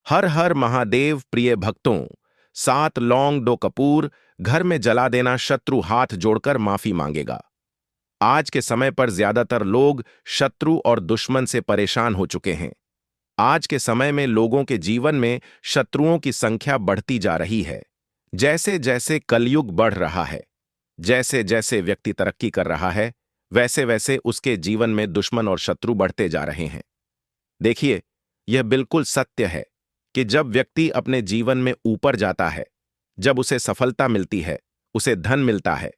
हर हर महादेव प्रिय भक्तों, 7 लौंग 2 कपूर घर में जला देना शत्रु हाथ जोड़कर माफी मांगेगा। आज के समय पर ज्यादातर लोग शत्रु और दुश्मन से परेशान हो चुके हैं। आज के समय में लोगों के जीवन में शत्रुओं की संख्या बढ़ती जा रही है। जैसे जैसे कलयुग बढ़ रहा है, जैसे जैसे व्यक्ति तरक्की कर रहा है, वैसे वैसे उसके जीवन में दुश्मन और शत्रु बढ़ते जा रहे हैं। देखिए, यह बिल्कुल सत्य है कि जब व्यक्ति अपने जीवन में ऊपर जाता है, जब उसे सफलता मिलती है, उसे धन मिलता है,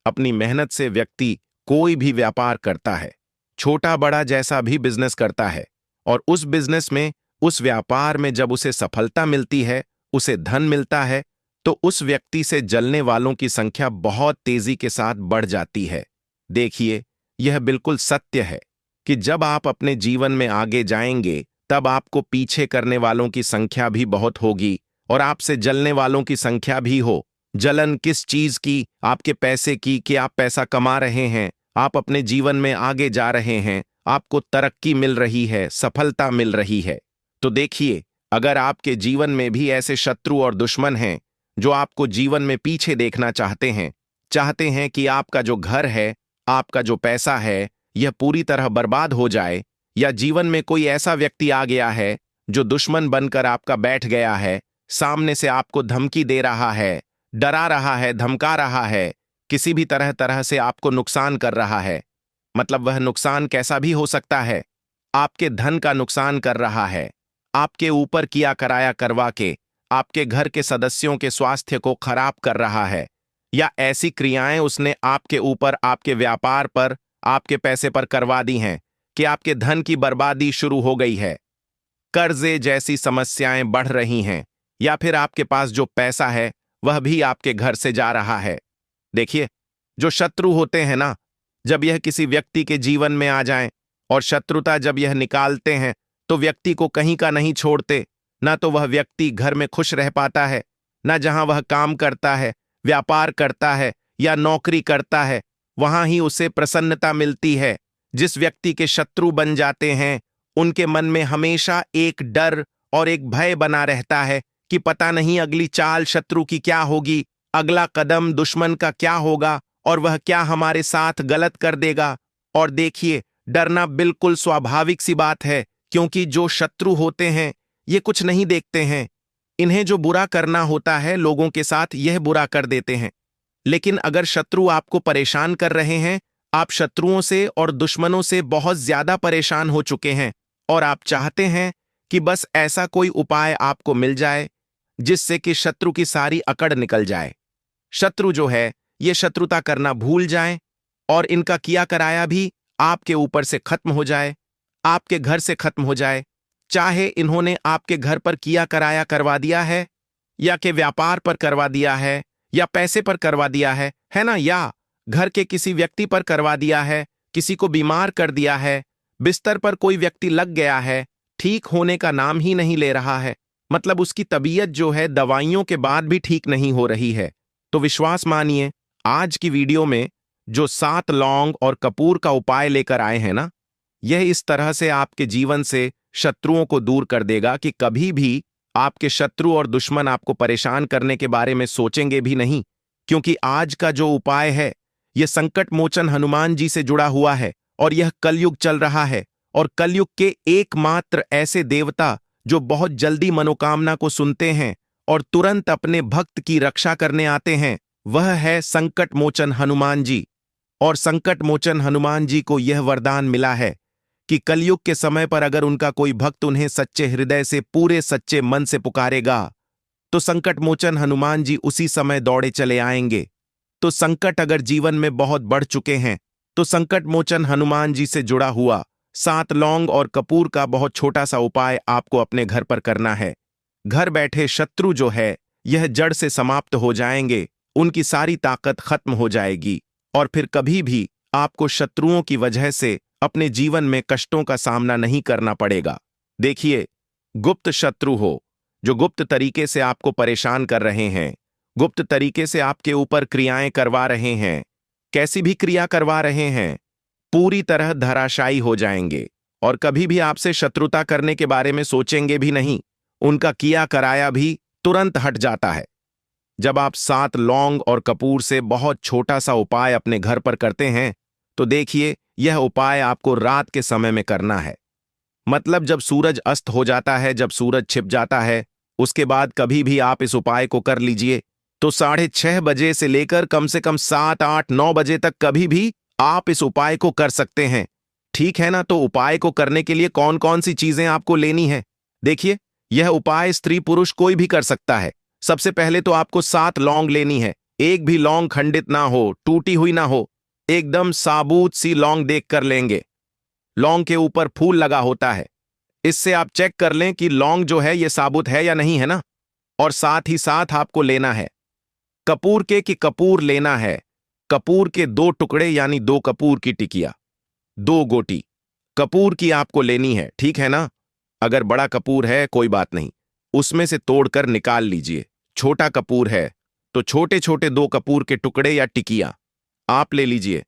अपनी मेहनत से व्यक्ति कोई भी व्यापार करता है, छोटा बड़ा जैसा भी बिजनेस करता है, और उस बिजनेस में, उस व्यापार में जब उसे सफलता मिलती है, उसे धन मिलता है, तो उस व्यक्ति से जलने वालों की संख्या बहुत तेजी के साथ बढ़ जाती है। देखिए, यह बिल्कुल सत्य है कि जब आप अपने जीवन में आगे जाएंगे, तब आपको पीछे करने वालों की संख्या भी बहुत होगी और आपसे जलने वालों की संख्या भी हो। जलन किस चीज की? आपके पैसे की, कि आप पैसा कमा रहे हैं, आप अपने जीवन में आगे जा रहे हैं, आपको तरक्की मिल रही है, सफलता मिल रही है। तो देखिए, अगर आपके जीवन में भी ऐसे शत्रु और दुश्मन हैं जो आपको जीवन में पीछे देखना चाहते हैं कि आपका जो घर है, आपका जो पैसा है, यह पूरी तरह बर्बाद हो जाए, या जीवन में कोई ऐसा व्यक्ति आ गया है जो दुश्मन बनकर आपका बैठ गया है, सामने से आपको धमकी दे रहा है, डरा रहा है, धमका रहा है, किसी भी तरह तरह से आपको नुकसान कर रहा है। मतलब वह नुकसान कैसा भी हो सकता है। आपके धन का नुकसान कर रहा है, आपके ऊपर किया कराया करवा के आपके घर के सदस्यों के स्वास्थ्य को खराब कर रहा है, या ऐसी क्रियाएं उसने आपके ऊपर, आपके व्यापार पर, आपके पैसे पर करवा दी हैं कि आपके धन की बर्बादी शुरू हो गई है, कर्जे जैसी समस्याएं बढ़ रही हैं, या फिर आपके पास जो पैसा है वह भी आपके घर से जा रहा है। देखिए, जो शत्रु होते हैं ना, जब यह किसी व्यक्ति के जीवन में आ जाएं और शत्रुता जब यह निकालते हैं, तो व्यक्ति को कहीं का नहीं छोड़ते। ना तो वह व्यक्ति घर में खुश रह पाता है, ना जहां वह काम करता है, व्यापार करता है या नौकरी करता है, वहां ही उसे प्रसन्नता मिलती है। जिस व्यक्ति के शत्रु बन जाते हैं, उनके मन में हमेशा एक डर और एक भय बना रहता है कि पता नहीं अगली चाल शत्रु की क्या होगी, अगला कदम दुश्मन का क्या होगा, और वह क्या हमारे साथ गलत कर देगा। और देखिए, डरना बिल्कुल स्वाभाविक सी बात है, क्योंकि जो शत्रु होते हैं ये कुछ नहीं देखते हैं। इन्हें जो बुरा करना होता है लोगों के साथ, यह बुरा कर देते हैं। लेकिन अगर शत्रु आपको परेशान कर रहे हैं, आप शत्रुओं से और दुश्मनों से बहुत ज्यादा परेशान हो चुके हैं, और आप चाहते हैं कि बस ऐसा कोई उपाय आपको मिल जाए जिससे कि शत्रु की सारी अकड़ निकल जाए। शत्रु जो है, ये शत्रुता करना भूल जाएं और इनका किया कराया भी आपके ऊपर से खत्म हो जाए, आपके घर से खत्म हो जाए। चाहे इन्होंने आपके घर पर किया कराया करवा दिया है, या के व्यापार पर करवा दिया है, या पैसे पर करवा दिया है ना, या घर के किसी व्यक्ति पर करवा दिया है, किसी को बीमार कर दिया है, बिस्तर पर कोई व्यक्ति लग गया है, ठीक होने का नाम ही नहीं ले रहा है, मतलब उसकी तबीयत जो है दवाइयों के बाद भी ठीक नहीं हो रही है। तो विश्वास मानिए, आज की वीडियो में जो 7 लौंग और कपूर का उपाय लेकर आए हैं ना, यह इस तरह से आपके जीवन से शत्रुओं को दूर कर देगा कि कभी भी आपके शत्रु और दुश्मन आपको परेशान करने के बारे में सोचेंगे भी नहीं। क्योंकि आज का जो उपाय है, यह संकट मोचन हनुमान जी से जुड़ा हुआ है, और यह कलयुग चल रहा है, और कलयुग के एकमात्र ऐसे देवता जो बहुत जल्दी मनोकामना को सुनते हैं और तुरंत अपने भक्त की रक्षा करने आते हैं, वह है संकट मोचन हनुमान जी। और संकट मोचन हनुमान जी को यह वरदान मिला है कि कलयुग के समय पर अगर उनका कोई भक्त उन्हें सच्चे हृदय से, पूरे सच्चे मन से पुकारेगा, तो संकट मोचन हनुमान जी उसी समय दौड़े चले आएंगे। तो संकट अगर जीवन में बहुत बढ़ चुके हैं, तो संकट मोचन हनुमान जी से जुड़ा हुआ 7 लौंग और कपूर का बहुत छोटा सा उपाय आपको अपने घर पर करना है। घर बैठे शत्रु जो है, यह जड़ से समाप्त हो जाएंगे, उनकी सारी ताकत खत्म हो जाएगी, और फिर कभी भी आपको शत्रुओं की वजह से अपने जीवन में कष्टों का सामना नहीं करना पड़ेगा। देखिए, गुप्त शत्रु हो, जो गुप्त तरीके से आपको परेशान कर रहे हैं, गुप्त तरीके से आपके ऊपर क्रियाएं करवा रहे हैं, कैसी भी क्रिया करवा रहे हैं, पूरी तरह धराशायी हो जाएंगे, और कभी भी आपसे शत्रुता करने के बारे में सोचेंगे भी नहीं। उनका किया कराया भी तुरंत हट जाता है। जब आप 7 लौंग और कपूर से बहुत छोटा सा उपाय अपने घर पर करते हैं, तो देखिए यह उपाय आपको रात के समय में करना है। मतलब जब सूरज अस्त हो जाता है, जब सूरज छिप जाता है, उसके बाद कभी भी आप इस उपाय को कर लीजिए। तो 6:30 बजे से लेकर कम से कम 7, 8, 9 बजे तक कभी भी आप इस उपाय को कर सकते हैं। ठीक है ना? तो उपाय को करने के लिए कौन कौन सी चीजें आपको लेनी है? देखिए, यह उपाय स्त्री पुरुष कोई भी कर सकता है। सबसे पहले तो आपको 7 लौंग लेनी है। एक भी लौंग खंडित ना हो, टूटी हुई ना हो, एकदम साबुत सी लौंग देख कर लेंगे। लौंग के ऊपर फूल लगा होता है, इससे आप चेक कर लें कि लौंग जो है ये साबुत है या नहीं, है ना? और साथ ही साथ आपको लेना है कपूर के कि कपूर लेना है। कपूर के 2 टुकड़े यानी 2 कपूर की टिकिया, 2 गोटी कपूर की आपको लेनी है, ठीक है ना? अगर बड़ा कपूर है कोई बात नहीं, उसमें से तोड़कर निकाल लीजिए। छोटा कपूर है तो छोटे छोटे 2 कपूर के टुकड़े या टिकिया आप ले लीजिए।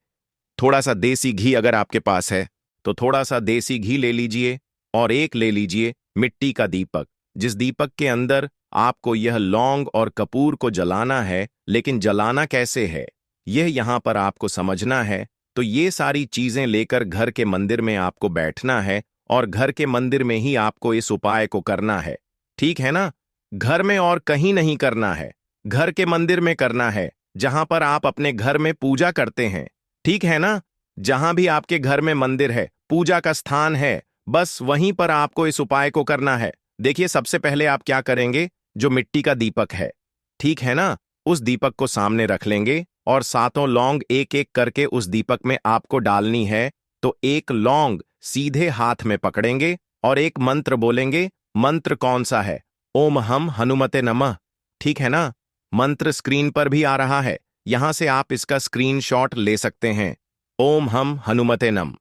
थोड़ा सा देसी घी अगर आपके पास है तो थोड़ा सा देसी घी ले लीजिए। और एक ले लीजिए मिट्टी का दीपक, जिस दीपक के अंदर आपको यह लौंग और कपूर को जलाना है। लेकिन जलाना कैसे है, यह यहां पर आपको समझना है। तो ये सारी चीजें लेकर घर के मंदिर में आपको बैठना है और घर के मंदिर में ही आपको इस उपाय को करना है, ठीक है ना? घर में और कहीं नहीं करना है, घर के मंदिर में करना है, जहां पर आप अपने घर में पूजा करते हैं, ठीक है ना? जहां भी आपके घर में मंदिर है, पूजा का स्थान है, बस वहीं पर आपको इस उपाय को करना है। देखिए, सबसे पहले आप क्या करेंगे, जो मिट्टी का दीपक है, ठीक है ना, उस दीपक को सामने रख लेंगे और 7 लौंग एक एक करके उस दीपक में आपको डालनी है। तो एक लौंग सीधे हाथ में पकड़ेंगे और एक मंत्र बोलेंगे। मंत्र कौन सा है? ओम हम हनुमते नमः, ठीक है ना? मंत्र स्क्रीन पर भी आ रहा है, यहां से आप इसका स्क्रीनशॉट ले सकते हैं। ओम हम हनुमते नम,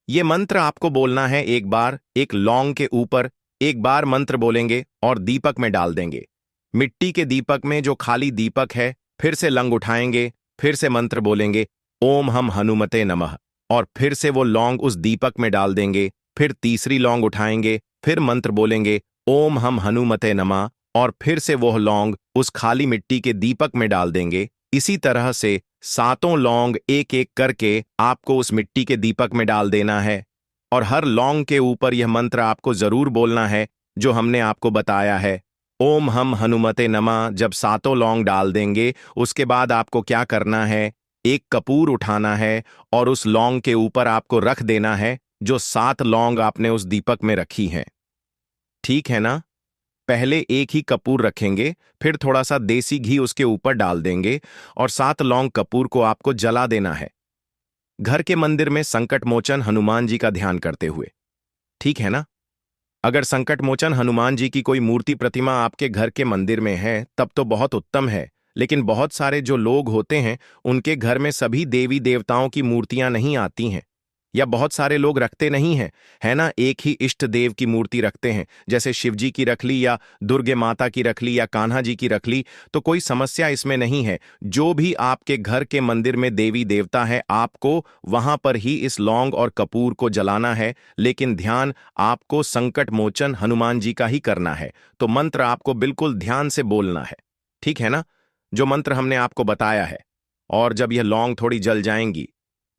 ये मंत्र आपको बोलना है एक बार, एक लौंग के ऊपर एक बार मंत्र बोलेंगे और दीपक में डाल देंगे। मिट्टी के दीपक में जो खाली दीपक है, फिर से लंग उठाएंगे, फिर से मंत्र बोलेंगे ओम हम हनुमते नमः, और फिर से वो लौंग उस दीपक में डाल देंगे। फिर तीसरी लौंग उठाएंगे, फिर मंत्र बोलेंगे ओम हम हनुमते नमः, और फिर से वो लौंग उस खाली मिट्टी के दीपक में डाल देंगे। इसी तरह से 7 लौंग एक एक करके आपको उस मिट्टी के दीपक में डाल देना है और हर लौंग के ऊपर यह मंत्र आपको जरूर बोलना है जो हमने आपको बताया है, ओम हम हनुमते नमः। जब 7 लौंग डाल देंगे, उसके बाद आपको क्या करना है, एक कपूर उठाना है और उस लौंग के ऊपर आपको रख देना है जो 7 लौंग आपने उस दीपक में रखी हैं, ठीक है ना? पहले एक ही कपूर रखेंगे, फिर थोड़ा सा देसी घी उसके ऊपर डाल देंगे और 7 लौंग कपूर को आपको जला देना है, घर के मंदिर में संकट मोचन हनुमान जी का ध्यान करते हुए, ठीक है ना? अगर संकट मोचन हनुमान जी की कोई मूर्ति प्रतिमा आपके घर के मंदिर में है तब तो बहुत उत्तम है। लेकिन बहुत सारे जो लोग होते हैं उनके घर में सभी देवी देवताओं की मूर्तियां नहीं आती हैं, या बहुत सारे लोग रखते नहीं हैं, है ना? एक ही इष्ट देव की मूर्ति रखते हैं, जैसे शिव जी की रख ली या दुर्गे माता की रख ली या कान्हा जी की रख ली। तो कोई समस्या इसमें नहीं है। जो भी आपके घर के मंदिर में देवी देवता है, आपको वहां पर ही इस लौंग और कपूर को जलाना है। लेकिन ध्यान आपको संकट मोचन हनुमान जी का ही करना है। तो मंत्र आपको बिल्कुल ध्यान से बोलना है, ठीक है ना? जो मंत्र हमने आपको बताया है। और जब यह लौंग थोड़ी जल जाएंगी,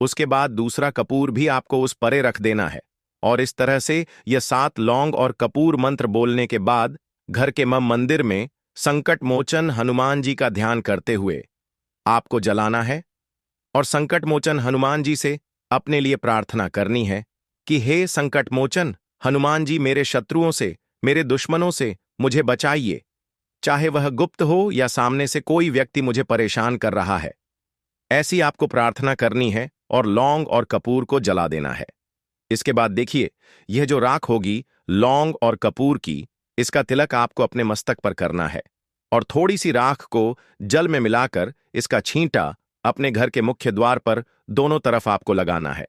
उसके बाद दूसरा कपूर भी आपको उस परे रख देना है। और इस तरह से यह 7 लौंग और कपूर मंत्र बोलने के बाद घर के मंदिर में संकट मोचन हनुमान जी का ध्यान करते हुए आपको जलाना है और संकट मोचन हनुमान जी से अपने लिए प्रार्थना करनी है कि हे संकट मोचन हनुमान जी, मेरे शत्रुओं से, मेरे दुश्मनों से मुझे बचाइए। चाहे वह गुप्त हो या सामने से कोई व्यक्ति मुझे परेशान कर रहा है, ऐसी आपको प्रार्थना करनी है और लौंग और कपूर को जला देना है। इसके बाद देखिए, यह जो राख होगी लौंग और कपूर की, इसका तिलक आपको अपने मस्तक पर करना है और थोड़ी सी राख को जल में मिलाकर इसका छींटा अपने घर के मुख्य द्वार पर दोनों तरफ आपको लगाना है,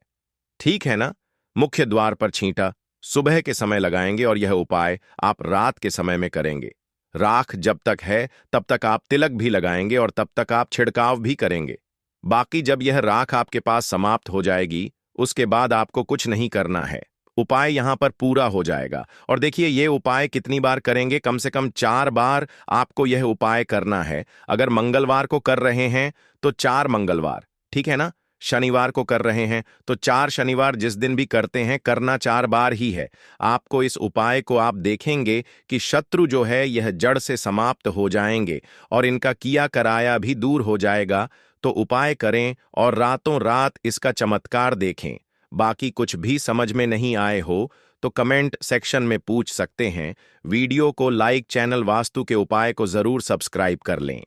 ठीक है ना? मुख्य द्वार पर छींटा सुबह के समय लगाएंगे और यह उपाय आप रात के समय में करेंगे। राख जब तक है तब तक आप तिलक भी लगाएंगे और तब तक आप छिड़काव भी करेंगे। बाकी जब यह राख आपके पास समाप्त हो जाएगी, उसके बाद आपको कुछ नहीं करना है। उपाय यहां पर पूरा हो जाएगा। और देखिए ये उपाय कितनी बार करेंगे, कम से कम 4 बार आपको यह उपाय करना है। अगर मंगलवार को कर रहे हैं तो 4 मंगलवार, ठीक है ना। शनिवार को कर रहे हैं तो 4 शनिवार, जिस दिन भी करते हैं करना 4 बार ही है। आपको इस उपाय को आप देखेंगे कि शत्रु जो है यह जड़ से समाप्त हो जाएंगे और इनका किया कराया भी दूर हो जाएगा। तो उपाय करें और रातों रात इसका चमत्कार देखें। बाकी कुछ भी समझ में नहीं आए हो तो कमेंट सेक्शन में पूछ सकते हैं। वीडियो को लाइक, चैनल वास्तु के उपाय को जरूर सब्सक्राइब कर लें।